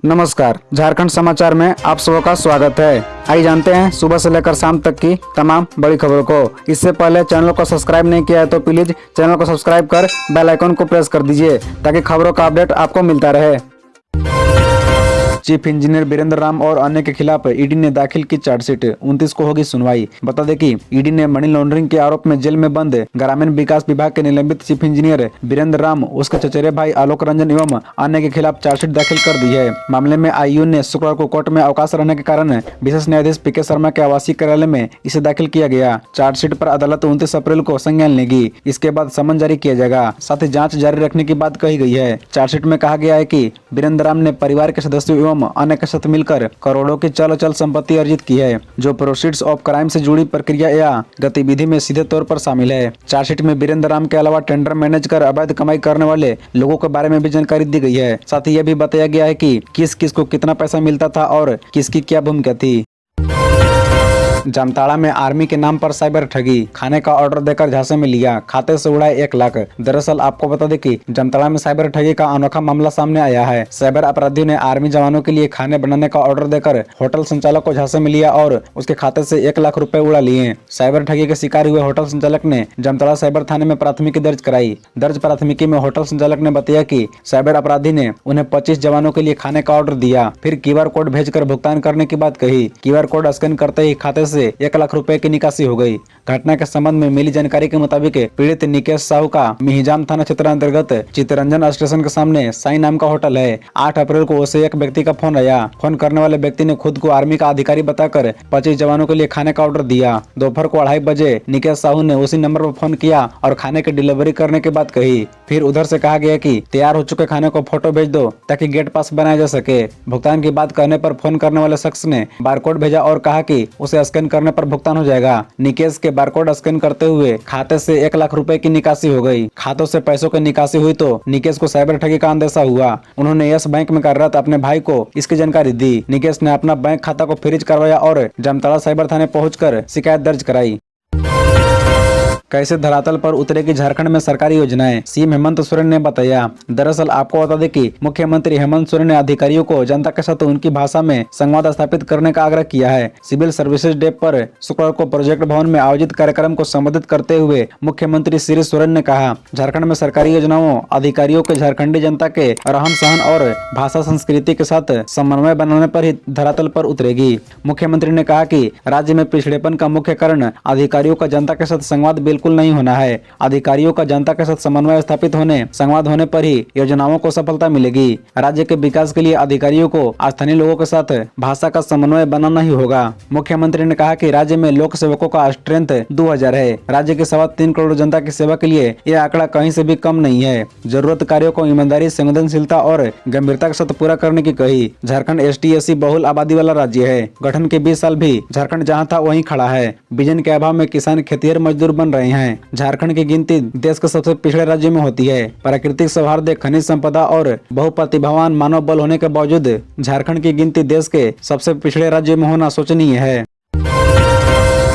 नमस्कार, झारखंड समाचार में आप सबका स्वागत है। आइए जानते हैं सुबह से लेकर शाम तक की तमाम बड़ी खबरों को। इससे पहले चैनल को सब्सक्राइब नहीं किया है तो प्लीज चैनल को सब्सक्राइब कर बेल आइकन को प्रेस कर दीजिए ताकि खबरों का अपडेट आपको मिलता रहे। चीफ इंजीनियर बीरेंद्र राम और अन्य के खिलाफ ईडी ने दाखिल की चार्जशीट। 29 को होगी सुनवाई। बता दें कि ईडी ने मनी लॉन्ड्रिंग के आरोप में जेल में बंद ग्रामीण विकास विभाग के निलंबित चीफ इंजीनियर बीरेंद्र राम, उसके चचेरे भाई आलोक रंजन एवं अन्य के खिलाफ चार्जशीट दाखिल कर दी है। मामले में आईयू ने शुक्रवार को कोर्ट में अवकाश रहने के कारण विशेष न्यायाधीश पीके शर्मा के आवासीय कार्यालय में इसे दाखिल किया गया। चार्जशीट पर अदालत 29 अप्रैल को संज्ञान लेगी। इसके बाद समन जारी किया जाएगा। साथ ही जाँच जारी रखने की बात कही गई है। चार्जशीट में कहा गया है कि बीरेंद्र राम ने परिवार के सदस्यों एवं अन्य के साथ मिलकर करोड़ों की चल अचल संपत्ति अर्जित की है, जो प्रोसीड्स ऑफ क्राइम से जुड़ी प्रक्रिया या गतिविधि में सीधे तौर पर शामिल है। चार्जशीट में बीरेंद्र राम के अलावा टेंडर मैनेज कर अवैध कमाई करने वाले लोगों के बारे में भी जानकारी दी गई है। साथ ही यह भी बताया गया है कि किस किस को कितना पैसा मिलता था और किसकी क्या भूमिका थी। जामताड़ा में आर्मी के नाम पर साइबर ठगी, खाने का ऑर्डर देकर झांसे में लिया, खाते से उड़ाए 1 लाख। दरअसल आपको बता दें कि जामताड़ा में साइबर ठगी का अनोखा मामला सामने आया है। साइबर अपराधियों ने आर्मी जवानों के लिए खाने बनाने का ऑर्डर देकर होटल संचालक को झांसे में लिया और उसके खाते से 1 लाख रुपए उड़ा लिए। साइबर ठगी के शिकार हुए होटल संचालक ने जामताड़ा साइबर थाने में प्राथमिकी दर्ज कराई। दर्ज प्राथमिकी में होटल संचालक ने बताया कि साइबर अपराधी ने उन्हें 25 जवानों के लिए खाने का ऑर्डर दिया, फिर QR कोड भेजकर भुगतान करने की बात कही। QR कोड स्कैन करते ही खाते से 1 लाख रुपए की निकासी हो गई। घटना के संबंध में मिली जानकारी के मुताबिक पीड़ित निकेश साहू का मिहिजाम थाना क्षेत्र अंतर्गत चित्तरंजन स्टेशन के सामने साई नाम का होटल है। 8 अप्रैल को उसे एक व्यक्ति का फोन आया। फोन करने वाले व्यक्ति ने खुद को आर्मी का अधिकारी बताकर 25 जवानों के लिए खाने का ऑर्डर दिया। दोपहर को 2:30 बजे निकेश साहू ने उसी नंबर पर फोन किया और खाने की डिलीवरी करने की बात कही। फिर उधर से कहा गया कि तैयार हो चुके खाने को फोटो भेज दो ताकि गेट पास बनाया जा सके। भुगतान की बात कहने पर फोन करने वाले शख्स ने बारकोड भेजा और कहा कि उसे स्कैन करने पर भुगतान हो जाएगा। निकेश के बारकोड स्कैन करते हुए खाते से 1 लाख रुपए की निकासी हो गई। खातों से पैसों की निकासी हुई तो निकेश को साइबर ठगी का अंदेशा हुआ। उन्होंने यस बैंक में कार्यरत अपने भाई को इसकी जानकारी दी। निकेश ने अपना बैंक खाता को फ्रीज करवाया और जामताड़ा साइबर थाने पहुंचकर शिकायत दर्ज कराई। कैसे धरातल पर उतरेगी झारखंड में सरकारी योजनाएं, सीएम हेमंत सोरेन ने बताया। दरअसल आपको बता दें कि मुख्यमंत्री हेमंत सोरेन ने अधिकारियों को जनता के साथ उनकी भाषा में संवाद स्थापित करने का आग्रह किया है। सिविल सर्विसेज डे पर शुक्रवार को प्रोजेक्ट भवन में आयोजित कार्यक्रम को संबोधित करते हुए मुख्यमंत्री श्री सोरेन ने कहा, झारखंड में सरकारी योजनाओं अधिकारियों के झारखंडी जनता के रहन सहन और भाषा संस्कृति के साथ समन्वय बनाने पर ही धरातल पर उतरेगी। मुख्यमंत्री ने कहा कि राज्य में पिछड़ेपन का मुख्य कारण अधिकारियों का जनता के साथ संवाद बिल्कुल नहीं होना है। अधिकारियों का जनता के साथ समन्वय स्थापित होने, संवाद होने पर ही योजनाओं को सफलता मिलेगी। राज्य के विकास के लिए अधिकारियों को स्थानीय लोगों के साथ भाषा का समन्वय बनाना ही होगा। मुख्यमंत्री ने कहा कि राज्य में लोक सेवकों का स्ट्रेंथ 2000 है। राज्य के 3.25 करोड़ जनता की सेवा के लिए यह आंकड़ा कहीं से भी कम नहीं है। जरूरत कार्यों को ईमानदारी, संवेदनशीलता और गंभीरता के साथ पूरा करने की कही। झारखंड ST/SC बहुल आबादी वाला राज्य है। गठन के 20 साल भी झारखंड जहाँ था वहीं खड़ा है। विजन के अभाव में किसान खेतिहर मजदूर बन रहे हैं। झारखंड की गिनती देश के सबसे पिछड़े राज्य में होती है। प्राकृतिक सौहार्द, खनिज संपदा और बहुप्रतिभावान मानव बल होने के बावजूद झारखंड की गिनती देश के सबसे पिछड़े राज्य में होना शोचनीय है।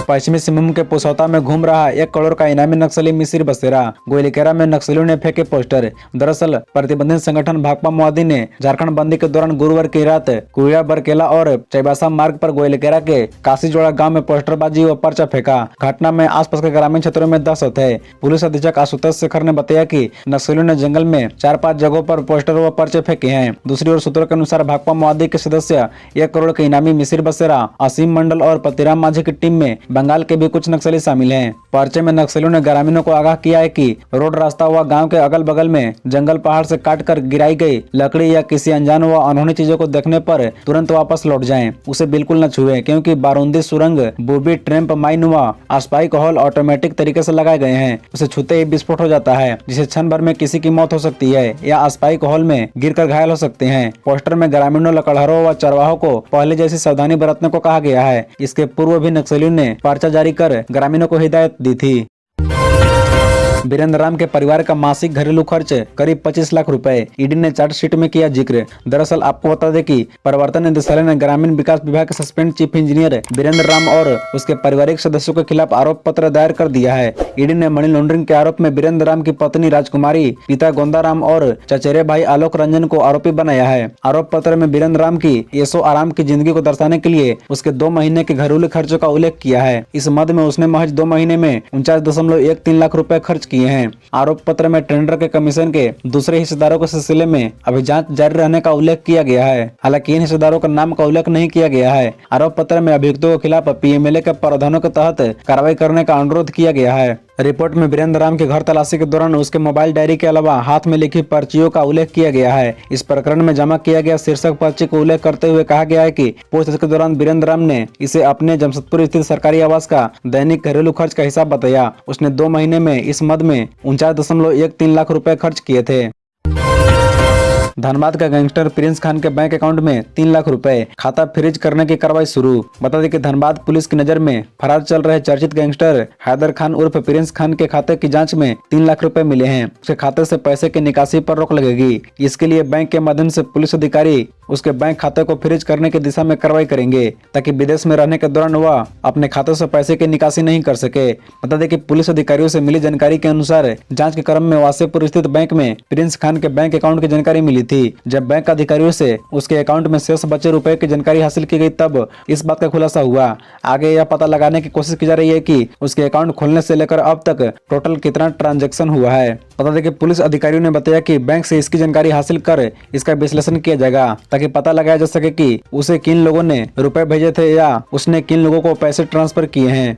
पश्चिमी सिंहभूम के पुसौता में घूम रहा 1 करोड़ का इनामी नक्सली मिसिर बसेरा, गोइलकेरा में नक्सलियों ने फेंके पोस्टर। दरअसल प्रतिबंधित संगठन भाकपा माओवादी ने झारखंड बंदी के दौरान गुरुवार की रात कुइया बरकेला और चैबासा मार्ग पर गोइलकेरा के काशीजोड़ा गांव में पोस्टरबाजी व पर्चा फेंका। घटना में आसपास के ग्रामीण क्षेत्रों में दहशत है। पुलिस अधीक्षक आशुतोष शेखर ने बताया कि नक्सलियों ने जंगल में 4-5 जगहों पर पोस्टर व पर्चे फेंके हैं। दूसरी ओर सूत्रों के अनुसार भाकपा माओवादी के सदस्य 1 करोड़ के इनामी मिसिर बसेरा, असीम मंडल और पतिराम माझी की टीम में बंगाल के भी कुछ नक्सली शामिल हैं। पर्चे में नक्सलियों ने ग्रामीणों को आगाह किया है कि रोड, रास्ता व गांव के अगल बगल में जंगल पहाड़ से काटकर गिराई गई लकड़ी या किसी अनजान व अनहोनी चीजों को देखने पर तुरंत वापस लौट जाएं। उसे बिल्कुल न छुएं क्योंकि बारूदी, सुरंग, बूबी, ट्रैम्प माइन व स्पाइक होल ऑटोमेटिक तरीके से लगाए गए हैं। उसे छूते ही विस्फोट हो जाता है, जिससे क्षण भर में किसी की मौत हो सकती है या स्पाइक होल में गिरकर घायल हो सकते हैं। पोस्टर में ग्रामीणों, लकड़हारों व चरवाहों को पहले जैसी सावधानी बरतने को कहा गया है। इसके पूर्व भी नक्सलियों ने पर्चा जारी कर ग्रामीणों को हिदायत दी थी। वीरेंद्र राम के परिवार का मासिक घरेलू खर्च करीब 25 लाख रुपए। ईडी ने चार्जशीट में किया जिक्र। दरअसल आपको बता दें कि प्रवर्तन निदेशालय ने ग्रामीण विकास विभाग के suspend chief engineer Virendra Ram और उसके पारिवारिक सदस्यों के खिलाफ आरोप पत्र दायर कर दिया है। ईडी ने मनी लॉन्ड्रिंग के आरोप में वीरेंद्र राम की पत्नी राजकुमारी, पिता गोंदाराम और चचेरे भाई आलोक रंजन को आरोपी बनाया है। आरोप पत्र में वीरेंद्र राम की ऐशो आराम की जिंदगी को दर्शाने के लिए उसके 2 महीने के घरेलू खर्चों का उल्लेख किया है। इस मद में उसने महज 2 महीने में 49.13 लाख रुपए खर्च किए हैं। आरोप पत्र में टेंडर के कमीशन के दूसरे हिस्सेदारों के सिलसिले में अभी जांच जारी रहने का उल्लेख किया गया है। हालांकि इन हिस्सेदारों का नाम का उल्लेख नहीं किया गया है। आरोप पत्र में अभियुक्तों के खिलाफ पीएमएलए के प्रावधानों के तहत कार्रवाई करने का अनुरोध किया गया है। रिपोर्ट में वीरेंद्र राम के घर तलाशी के दौरान उसके मोबाइल डायरी के अलावा हाथ में लिखी पर्चियों का उल्लेख किया गया है। इस प्रकरण में जमा किया गया शीर्षक पर्ची को उल्लेख करते हुए कहा गया है कि पूछताछ के दौरान वीरेंद्र राम ने इसे अपने जमशेदपुर स्थित सरकारी आवास का दैनिक घरेलू खर्च का हिसाब बताया। उसने 2 महीने में इस मद में 49.13 लाख रुपए खर्च किए थे। धनबाद का गैंगस्टर प्रिंस खान के बैंक अकाउंट में 3 लाख रुपए, खाता फ्रीज करने की कार्रवाई शुरू। बता दें कि धनबाद पुलिस की नजर में फरार चल रहे चर्चित गैंगस्टर हैदर खान उर्फ प्रिंस खान के खाते की जांच में 3 लाख रुपए मिले हैं। उसके खाते से पैसे की निकासी पर रोक लगेगी। इसके लिए बैंक के माध्यम से पुलिस अधिकारी उसके बैंक खाते को फ्रीज करने की दिशा में कार्रवाई करेंगे, ताकि विदेश में रहने के दौरान वह अपने खाते से पैसे की निकासी नहीं कर सके। बता दें कि पुलिस अधिकारियों से मिली जानकारी के अनुसार जांच के क्रम में वासेपुर स्थित बैंक में प्रिंस खान के बैंक अकाउंट की जानकारी मिली थी। जब बैंक अधिकारियों से उसके अकाउंट में शेष बचे रुपए की जानकारी हासिल की गई, तब इस बात का खुलासा हुआ। आगे यह पता लगाने की कोशिश की जा रही है कि उसके अकाउंट खोलने से लेकर अब तक टोटल कितना ट्रांजैक्शन हुआ है। बता दें कि पुलिस अधिकारियों ने बताया कि बैंक से इसकी जानकारी हासिल कर इसका विश्लेषण किया जाएगा, ताकि पता लगाया जा सके कि उसे किन लोगों ने रुपए भेजे थे या उसने किन लोगों को पैसे ट्रांसफर किए हैं।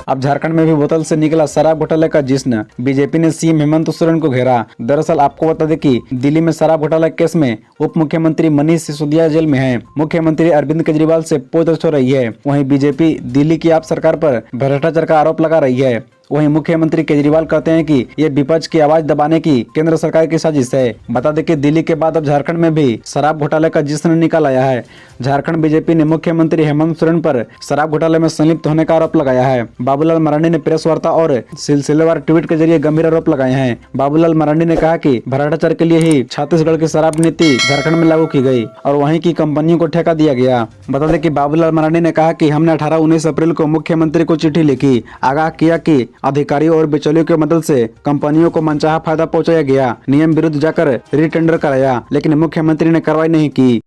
अब झारखंड में भी बोतल से निकला शराब घोटाले का जिस्न। बीजेपी ने सीएम हेमंत सोरेन को घेरा। दरअसल आपको बता दें कि दिल्ली में शराब घोटाला केस में उप मुख्यमंत्री मनीष सिसोदिया जेल में हैं। मुख्यमंत्री अरविंद केजरीवाल से पूछताछ हो रही है। वहीं बीजेपी दिल्ली की आप सरकार पर भ्रष्टाचार का आरोप लगा रही है। वहीं मुख्यमंत्री केजरीवाल कहते हैं कि ये विपक्ष की आवाज दबाने की केंद्र सरकार की साजिश है। बता दें कि दिल्ली के बाद अब झारखंड में भी शराब घोटाले का जिस्न निकल आया है। झारखंड बीजेपी ने मुख्यमंत्री हेमंत सोरेन पर शराब घोटाले में संलिप्त होने का आरोप लगाया है। बाबूलाल मरांडी ने प्रेस वार्ता और सिलसिलेवार ट्वीट के जरिए गंभीर आरोप लगाए हैं। बाबूलाल मरांडी ने कहा कि भ्रष्टाचार के लिए ही छत्तीसगढ़ की शराब नीति झारखंड में लागू की गई और वहीं की कंपनियों को ठेका दिया गया। बता दें कि बाबूलाल मरांडी ने कहा कि हमने 18-19 अप्रैल को मुख्यमंत्री को चिट्ठी लिखी, आगाह किया कि अधिकारियों और बिचौलियों की मदद से कंपनियों को मनचाहा फायदा पहुंचाया गया, नियम विरुद्ध जाकर रीटेंडर कराया, लेकिन मुख्यमंत्री ने कार्रवाई नहीं की।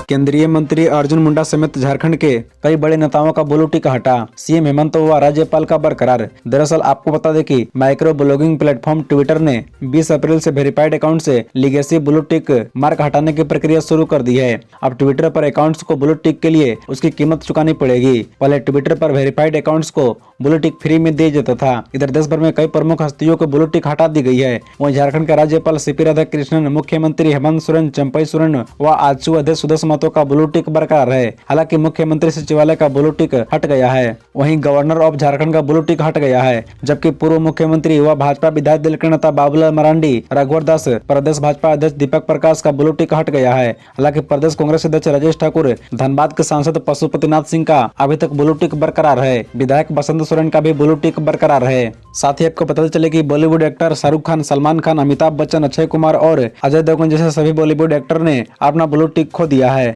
केंद्रीय मंत्री अर्जुन मुंडा समेत झारखंड के कई बड़े नेताओं का ब्लू टिक हटा। सीएम हेमंत व राज्यपाल का बरकरार। दरअसल आपको बता दें कि माइक्रो ब्लॉगिंग प्लेटफॉर्म ट्विटर ने 20 अप्रैल से वेरीफाइड अकाउंट से लीगेसी ब्लू टिक मार्क हटाने की प्रक्रिया शुरू कर दी है। अब ट्विटर पर अकाउंट्स को ब्लू टिक के लिए उसकी कीमत चुकानी पड़ेगी। पहले ट्विटर पर वेरीफाइड अकाउंट्स को ब्लू टिक फ्री में दिया जाता था। इधर देश भर में कई प्रमुख हस्तियों को ब्लू टिक हटा दी गई है। वहीं झारखंड के राज्यपाल सीपी राधाकृष्णन, मुख्यमंत्री हेमंत सोरेन, चंपई सोरेन व आजसू अध्यक्ष सुदेश महतो का ब्लू टिक बरकरार है। हालांकि मुख्यमंत्री सचिवालय का ब्लू टिक हट गया है। वहीं गवर्नर ऑफ झारखंड का ब्लू टिक हट गया है, जबकि पूर्व मुख्यमंत्री व भाजपा विधायक दल के नेता बाबूलाल मरांडी, रघुवर दास, प्रदेश भाजपा अध्यक्ष दीपक प्रकाश का ब्लू टिक हट गया है। हालांकि प्रदेश कांग्रेस अध्यक्ष राजेश ठाकुर, धनबाद के सांसद पशुपतिनाथ सिंह का अभी तक ब्लू टिक बरकरार है। विधायक बसंत सोरेन का भी ब्लू टिक बरकरार है। साथ ही आपको पता चले कि बॉलीवुड एक्टर शाहरुख खान, सलमान खान, अमिताभ बच्चन, अक्षय कुमार और अजय देवगन जैसे सभी बॉलीवुड एक्टर ने अपना ब्लू टिक खो दिया है।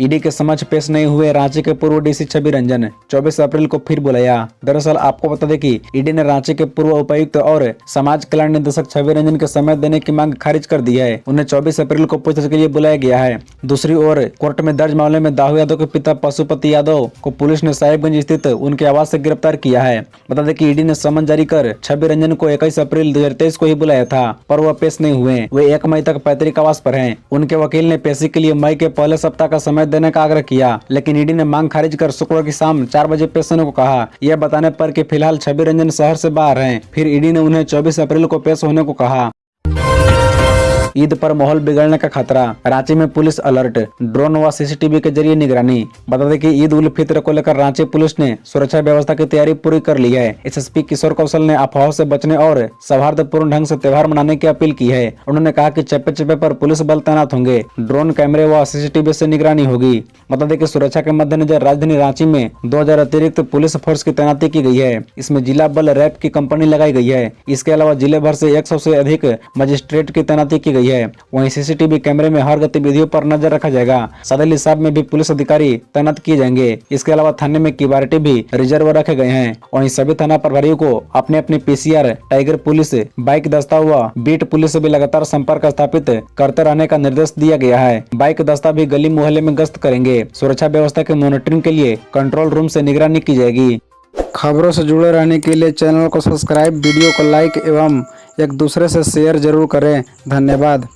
ईडी के समक्ष पेश नहीं हुए रांची के पूर्व डीसी छवि रंजन, 24 अप्रैल को फिर बुलाया। दरअसल आपको बता दें कि ईडी ने रांची के पूर्व उपायुक्त और समाज कल्याण निदेशक छवि रंजन के समय देने की मांग खारिज कर दी है। उन्हें 24 अप्रैल को पूछताछ के लिए बुलाया गया है। दूसरी ओर कोर्ट में दर्ज मामले में दाऊ यादव के पिता पशुपति यादव को पुलिस ने साहिबगंज स्थित उनके आवास से गिरफ्तार किया है। बता दें कि ईडी ने समन जारी कर छवि रंजन को 21 अप्रैल 2023 को ही बुलाया था, पर वह पेश नहीं हुए। वे 1 मई तक पैतृक आवास पर हैं। उनके वकील ने पेशी के लिए मई के पहले सप्ताह का समय देने का आग्रह किया, लेकिन ईडी ने मांग खारिज कर शुक्रवार की शाम 4 बजे पेश होने को कहा। यह बताने पर कि फिलहाल छवि रंजन शहर से बाहर हैं। फिर ईडी ने उन्हें 24 अप्रैल को पेश होने को कहा। ईद पर माहौल बिगड़ने का खतरा, रांची में पुलिस अलर्ट, ड्रोन व सीसीटीवी के जरिए निगरानी। बता दें कि ईद उल फित्र को लेकर रांची पुलिस ने सुरक्षा व्यवस्था की तैयारी पूरी कर ली है। एसएसपी किशोर कौशल ने अफवाहों से बचने और सौहार्दपूर्ण ढंग से त्योहार मनाने की अपील की है। उन्होंने कहा कि चप्पे चप्पे पर पुलिस बल तैनात होंगे, ड्रोन कैमरे व सीसीटीवी से निगरानी होगी। बता दें कि सुरक्षा के मद्देनजर राजधानी रांची में 2000 अतिरिक्त पुलिस फोर्स की तैनाती की गई है। इसमें जिला बल रैप की कंपनी लगाई गई है। इसके अलावा जिले भर से 100 से अधिक मजिस्ट्रेट की तैनाती की गई है। वहीं सीसीटीवी कैमरे में हर गतिविधियों पर नजर रखा जाएगा। सदर हिसाब में भी पुलिस अधिकारी तैनात किए जाएंगे। इसके अलावा थाने में किबारिटी भी रिजर्व रखे गए हैं। वहीं सभी थाना प्रभारियों को अपने अपने पीसीआर, टाइगर पुलिस, बाइक दस्ता व बीट पुलिस से भी लगातार संपर्क स्थापित करते रहने का निर्देश दिया गया है। बाइक दस्ता भी गली मोहल्ले में गश्त करेंगे। सुरक्षा व्यवस्था के मॉनिटरिंग के लिए कंट्रोल रूम से निगरानी की जाएगी। खबरों से जुड़े रहने के लिए चैनल को सब्सक्राइब, वीडियो को लाइक एवं एक दूसरे से शेयर जरूर करें। धन्यवाद।